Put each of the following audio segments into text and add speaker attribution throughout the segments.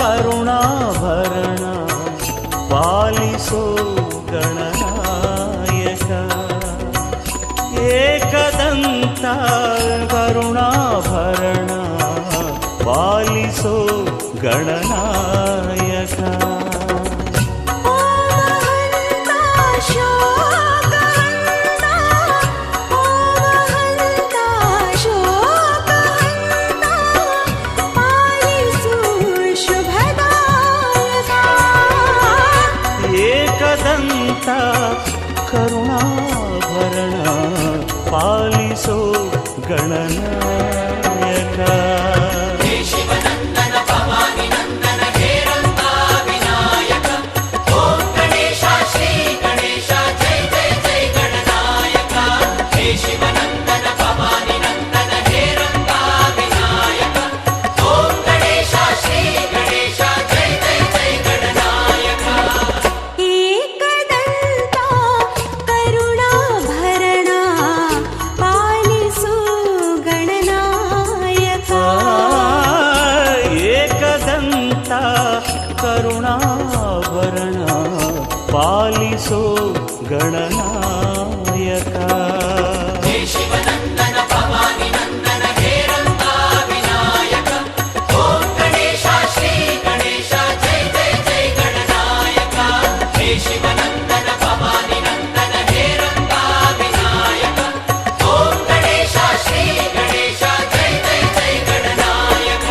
Speaker 1: ಕರುಣಾಭರಣ ಪಾಲಿಸೋ ಗಣನಾಯಕ ಏಕದಂತ ಕರುಣಾಭರಣ ಪಾಲಿಸೋ ಗಣನಾಯಕ ಕರುಣಾಭರಣ ಪಾಲಿಸೋ ಗಣನಾಯಕ
Speaker 2: ಶಿವನಂದನ ಭವಾನಿ ನಂದನ ಹೇ ರಂಗಾ ವಿನಾಯಕ ಓಂ ಗಣೇಶ ಶ್ರೀ ಗಣೇಶ ಜೈ ಜೈ ಜೈ ಗಣನಾಯಕ ಹೇ ಶಿವನಂದನ ಭವಾನಿ ನಂದನ ಹೇ ರಂಗಾ ವಿನಾಯಕ ಓಂ ಗಣೇಶ ಶ್ರೀ ಗಣೇಶ ಜೈ ಜೈ ಜೈ ಗಣನಾಯಕ
Speaker 1: ಕರುಣಾಭರಣ ಪಾಲಿಸೋ ಗಣನಾಯಕ
Speaker 2: ಹೇ ಶಿವನಂದನ ಭವಾನಿ ನಂದನ ಹೇ ರಂಗಾ ವಿನಾಯಕ ಓಂ ಗಣೇಶ ಶ್ರೀ ಗಣೇಶ ಜೈ ಜೈ ಜೈ ಗಣನಾಯಕ ಹೇ ಶಿವನಂದನ ಭವಾನಿ ನಂದನ ಹೇ ರಂಗಾ ವಿನಾಯಕ ಓಂ ಗಣೇಶ ಶ್ರೀ ಗಣೇಶ ಜೈ ಜೈ ಜೈ ಗಣನಾಯಕ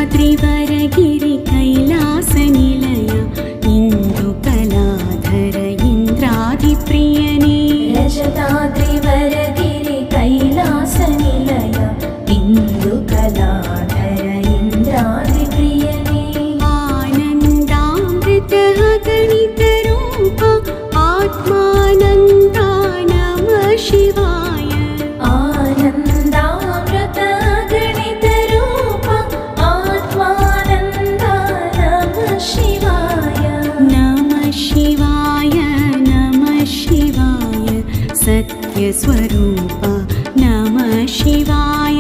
Speaker 3: रजताद्रिवरगिरि कैलासनिलय इन्दुकलाधर इन्द्रादिप्रियने
Speaker 4: रजताद्रिवरगिरि कैलासनिलय इन्दुकलाधर इन्द्रादिप्रियने
Speaker 3: आनन्दामृत गणितरूप आत्मानन्दा नमः शिवाय
Speaker 4: आनन्दामृत गणितरूप आत्मानन्दा नमः शिवाय
Speaker 3: नमः शिवाय नमः शिवाय सत्यस्वरूप नमः शिवाय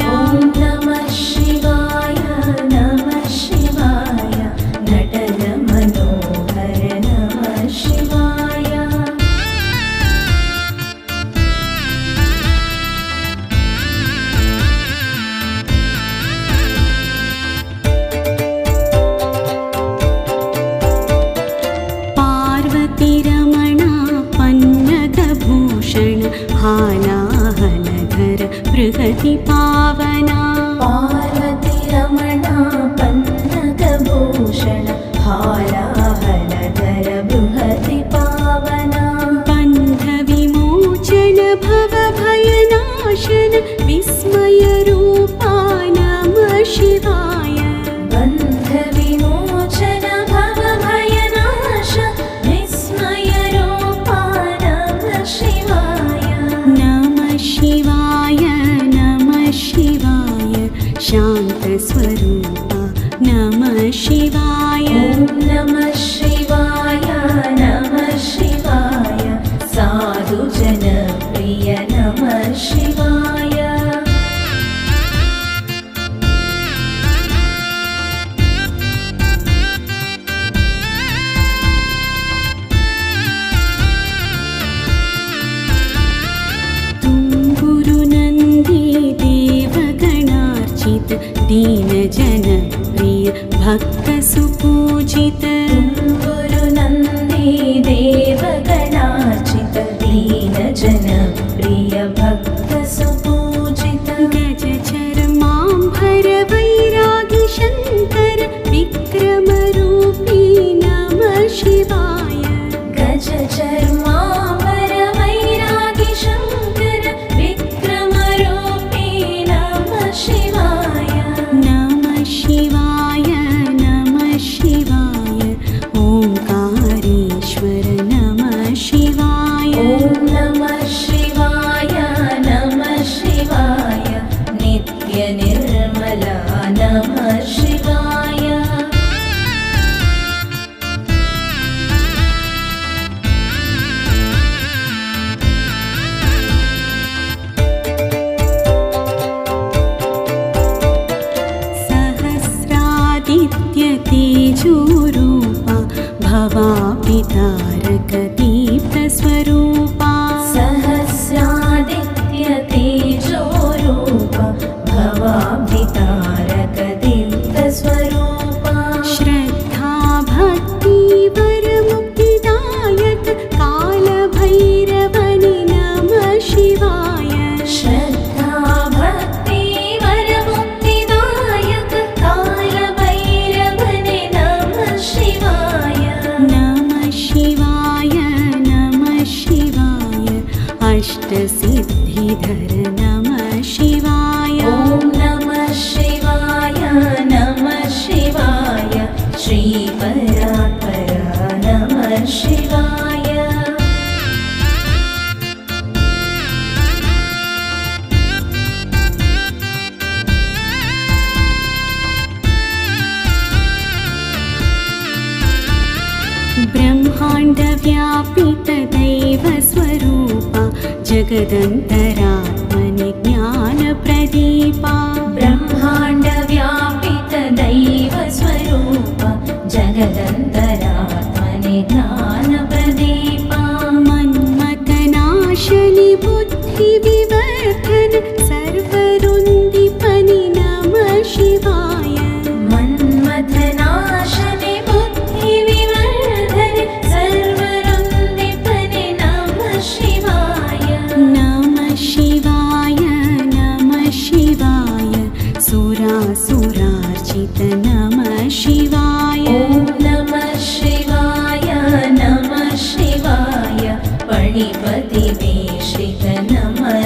Speaker 3: बृहति पावना
Speaker 4: पार्वती रमणा पन्नगभूषण हालाहलधर बृहति पावना
Speaker 3: बन्धविमोचन भवभयनाशन विस्मयरूपा नमः शिवाय
Speaker 4: बन्धविमोचन भवभयनाश विस्मयरूपा नमः शिवाय
Speaker 3: नमः शिवाय नमः शिवाय शान्तस्वरूपा नमः शिवाय
Speaker 4: ॐ नमः शिवाय नमः शिवाय साधुजनप्रिय नमः शिवाय
Speaker 3: तुम्बुरुनन्दी देवगणार्चित दीनजनप्रिय भक्तसुपूजित
Speaker 4: गुरुनन्दी देवगणार्चित दीनजनप्रिय भक्तसुपूजित
Speaker 3: गजचर्माम्बर वैरागी शङ्कर विक्रमरूपी नमः शिवाय
Speaker 4: गजचर्माम्बर वैरागी शङ्कर विक्रमरूपी नमः शिवाय
Speaker 3: नमः शिवाय नमः शिवाय ओङ्कारेश्वर नमः शिवाय
Speaker 4: ॐ नमः शिवाय नमः शिवाय नित्यनिर्मला नमः शिवाय
Speaker 3: सहस्रादित्यतेजोरूपा भवापितारकदीप्तस्वरूपा
Speaker 4: सहस्रादित्यतेजोरूप भवाब्धितारकदीप्तस्वरूपा
Speaker 3: श्रद्धा भक्ति वरमुक्तिदायक कालभैरवनि नमः शिवाय
Speaker 4: श्रद्धा भक्ति वरमुक्तिदायक कालभैरवने नमः शिवाय
Speaker 3: नमः शिवाय नमः शिवाय अष्टसिद्धिधर नमः शिवाय
Speaker 4: ॐ नमः शिवाय नमः शिवाय श्रीपरात्पर नमः शिवाय
Speaker 3: ब्रह्माण्डव्यापितदैवस्वरूपा जगदन्तरात्मनि ज्ञानप्रदीपा
Speaker 4: ब्रह्माण्डव्यापित दैवस्वरूप जगदन्तरात्मनि ज्ञानप्रदीपा
Speaker 3: मन्मथनाशनि बुद्धिविवर्धन सर्वरुन्दिपनि नमः शिवाय
Speaker 4: मन्मथनाशने बुद्धिविवर्धन सर्वरुन्दिपने नमः शिवाय
Speaker 3: नमः शिवाय नमः शिवाय सुरासुरार्चित नमः शिवाय
Speaker 4: ॐ नमः शिवाय नमः शिवाय पणिपतिवेशित नमः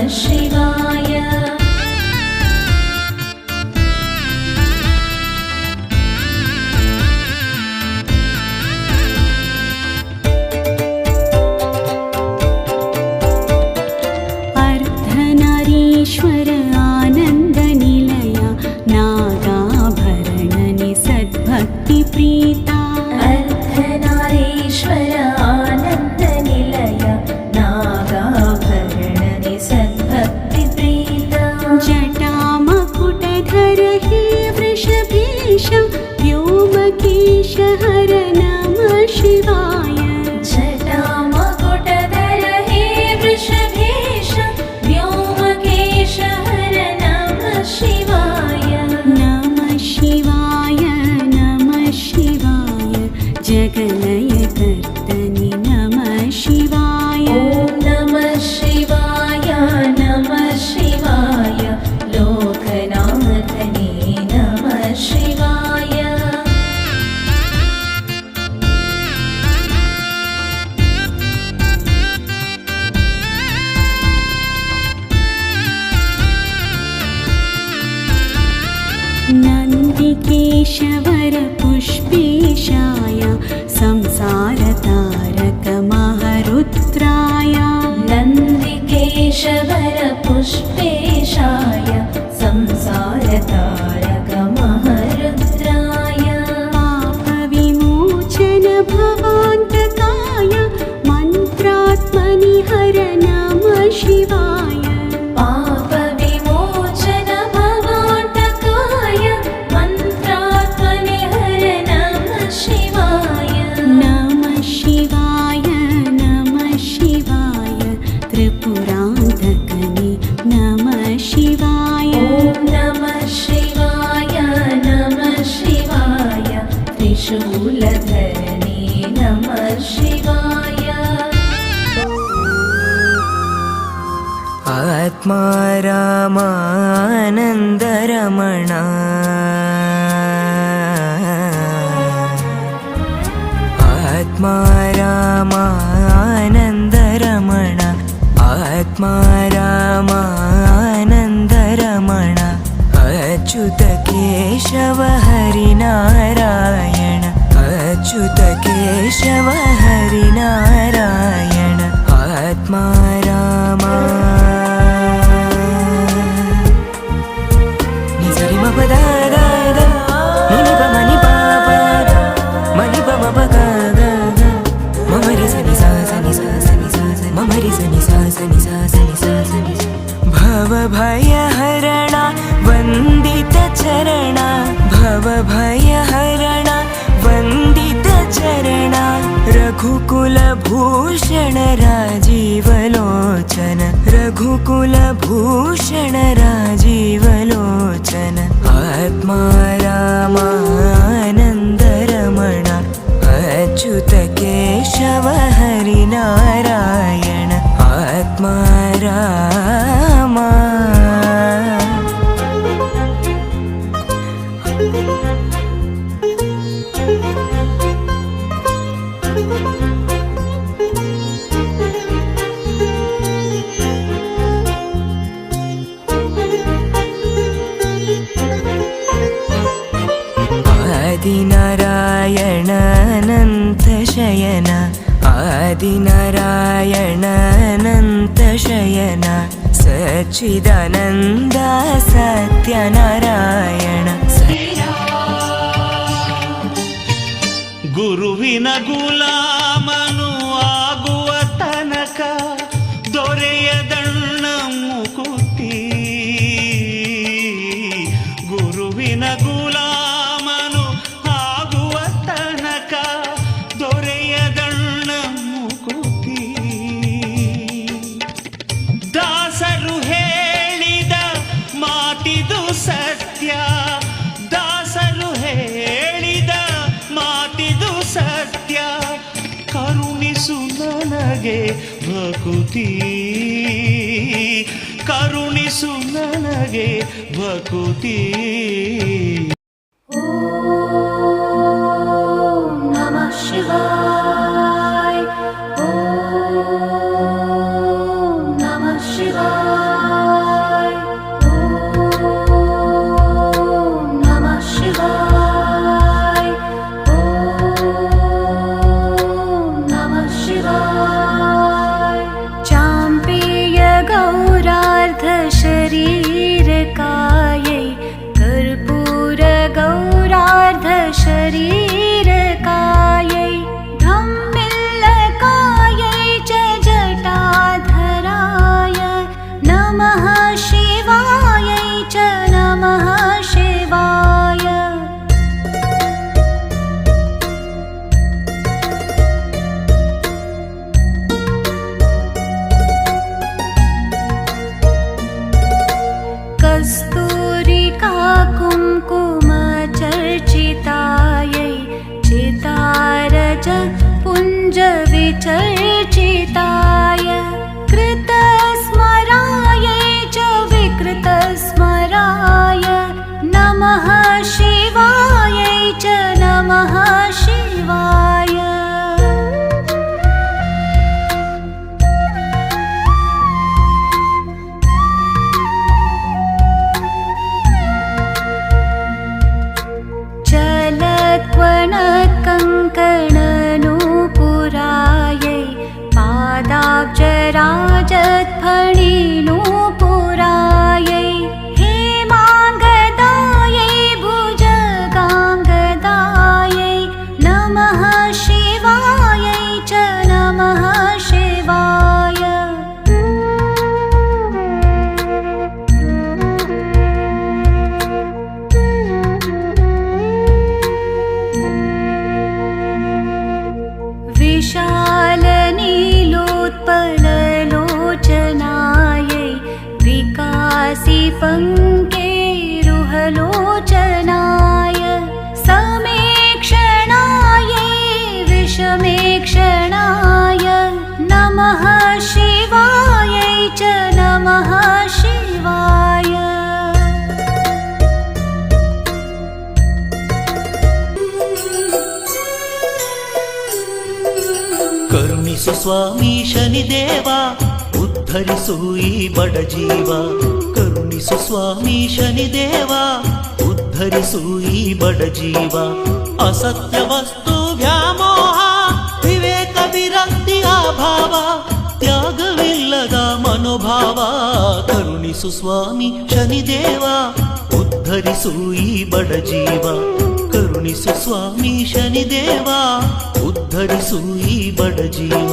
Speaker 3: नन्दिकेशवरपुष्पेशाय संसारतारकमहारुद्राय
Speaker 4: नन्दिकेशवरपुष्पेशाय संसारतारकमहारुद्राय
Speaker 3: पापविमोचनभवान्तकाय मन्त्रात्मनि हर नमः शिवाय
Speaker 4: पापविमोचन भवान्तकाय मन्त्रात्मने हर नमः शिवाय
Speaker 3: नमः शिवाय नमः शिवाय त्रिपुरान्तकने नमः शिवाय
Speaker 4: ॐ नमः शिवाय नमः शिवाय त्रिशूलधरणे नमः शिवाय
Speaker 5: आत्मा रामानन्दरमण आत्मा रामानन्दरमण आत्मा रामानन्दरमण अच्युत केशव हरिनारायण अच्युत केशव हरिनारायण आत्मा रामा निजरि मप दा दा दा निनि प मनि प प मनि प म प ग ग ग मम रि स नि सा स नि सा स नि सा स मम रि स नि सा स नि सा स नि सा स नि भव भय हरणा वन्दित चरणा भव भय हरणा वन्दित चरणा रघुकुल भूषण राजीव लोचन रघुकुल भूषण राजीव लोचन आत्मा रामानन्दरमण अच्युत केशव हरिनारायण आत्मा रामा आदिनारायण अनन्त शयन आदिनारायण अनन्त शयन सच्चिदानन्द सत्यनारायण
Speaker 1: ಗುರುವಿನ ಗುಲಾಮನು ಆಗುವ ತನಕ ದೊರೆಯದಣ್ಣ ಮುಕುತಿ ಗುರುವಿನ ಗುಲಾಮನು ಆಗುವ ತನಕ ದೊರೆಯದಣ್ಣ ಮುಕುತಿ ದಾಸರು ಹೇಳಿದ ಮಾತಿದು ಸತ್ಯ ದಾಸರು ಹೇಳಿದ ಮಾತಿದು ಸತ್ಯ ಕರುಣಿಸು ನನಗೆ ಭಕುತಿ ಕರುಣಿಸು ನನಗೆ ಭಕುತಿ
Speaker 4: ॐ नमः शिवाय ॐ नमः शिवाय ॐ नमः शिवाय ॐ नमः शिवाय चाम्पेय गौरार्ध शरीरकायै कर्पूर गौरार्ध शरीरकायै धम्मिल्लकायै च जटाधराय नमः शिवायै च नमः शिवाय कस्तूरिका कुङ्कुमचर्चितायै चितारज पुञ्जविचर्चिताय कृतस्मरायै च विकृतस्मराय नमः शिवायै च नमः शिवाय पङ्केरुहलोचनाय समेक्षणाय विषमेक्षणाय नमः शिवायै च नमः शिवाय।
Speaker 1: ಕರುಣಿಸು ಸ್ವಾಮಿ ಶನಿದೇವ ಉದ್ಧರಿಸು ಈ ಬಡ ಜೀವ. ಕರುಣಿಸು ಸ್ವಾಮಿ ಶನಿದೇವ ಉದ್ಧರಿಸು ಈ ಬಡ ಜೀವ. ಅಸತ್ಯ ವಸ್ತು ವ್ಯಾಮೋಹ ವಿವೇಕ ವಿರಕ್ತಿ ಅಭಾವ ತ್ಯಾಗವಿಲ್ಲದ ಮನೋಭಾವ. ಕರುಣಿಸು ಸ್ವಾಮಿ ಶನಿದೇವ ಉದ್ಧರಿಸು ಈ ಬಡ ಜೀವ. ಕರುಣಿಸು ಸ್ವಾಮಿ ಶನಿದೇವ ಉದ್ಧರಿಸು ಈ ಬಡ ಜೀವ.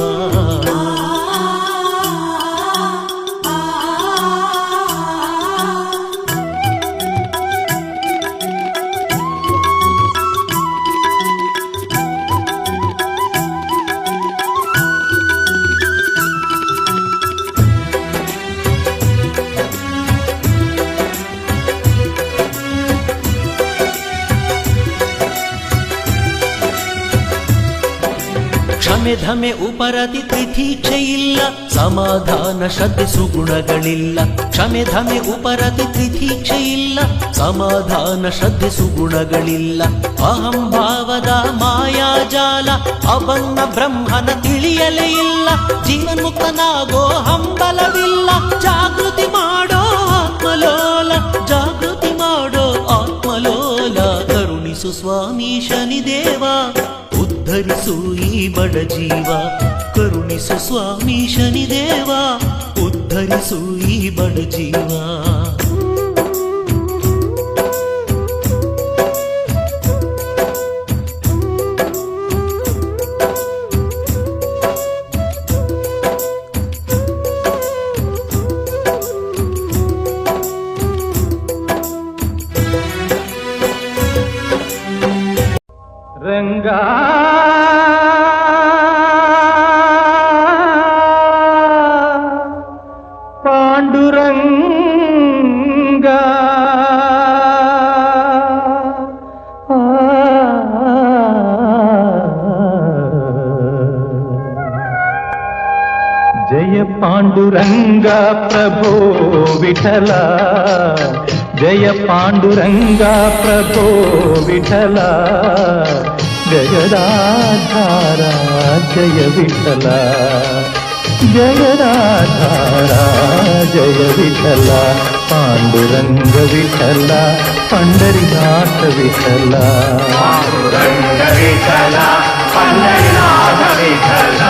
Speaker 1: ಕ್ಷಮೆ ಧಮೆ ಉಪರತಿ ತಿಥೀಕ್ಷೆ ಇಲ್ಲ, ಸಮಾಧಾನ ಶ್ರದ್ಧೆ ಸುಗುಣಗಳಿಲ್ಲ. ಕ್ಷಮೆ ಧಮೆ ಉಪರತಿ ತಿಥೀಕ್ಷೆ ಇಲ್ಲ, ಸಮಾಧಾನ ಶ್ರದ್ಧೆ ಸುಗುಣಗಳಿಲ್ಲ. ಅಹಂಭಾವದ ಮಾಯಾಜಾಲ ಅಬನ್ನ ಬ್ರಹ್ಮನ ತಿಳಿಯಲೇ ಇಲ್ಲ. ಜೀವನ್ಮುಕ್ತನಾಗೋ ಹಂಬಲವಿಲ್ಲ. ಜಾಗೃತಿ ಮಾಡೋ ಆತ್ಮಲೋಲ, ಜಾಗೃತಿ ಮಾಡೋ ಆತ್ಮಲೋಲ. ಕರುಣಿಸು ಸ್ವಾಮಿ ಶನಿದೇವ ಉದ್ಧರಿಸು ಈ ಬಡ ಜೀವ. ಕರುಣಿಸು ಸ್ವಾಮಿ ಶನಿದೇವ ಉದ್ಧರಿಸು ಈ ಬಡ ಜೀವ.
Speaker 6: ರಂಗಾ ಪಾಂಡುರಂಗ ಜಯ ಪಾಂಡುರಂಗ ಪ್ರಭೋ ವಿಠಲ. ಜಯ ಪಾಂಡುರಂಗ ಪ್ರಭೋ ವಿಠಲ. ಜಗದಾಧಾರ ಜಯ ವಿಠಲ. ಜಗದಾಧಾರ ಜಯ ವಿಠಲ. ಪಾಂಡುರಂಗ ವಿಠಲ ಪಂಡರಿನಾಥ ವಿಠಲ.
Speaker 2: ಪಾಂಡುರಂಗ ವಿಠಲ ಪಂಡರಿನಾಥ ವಿಠಲ.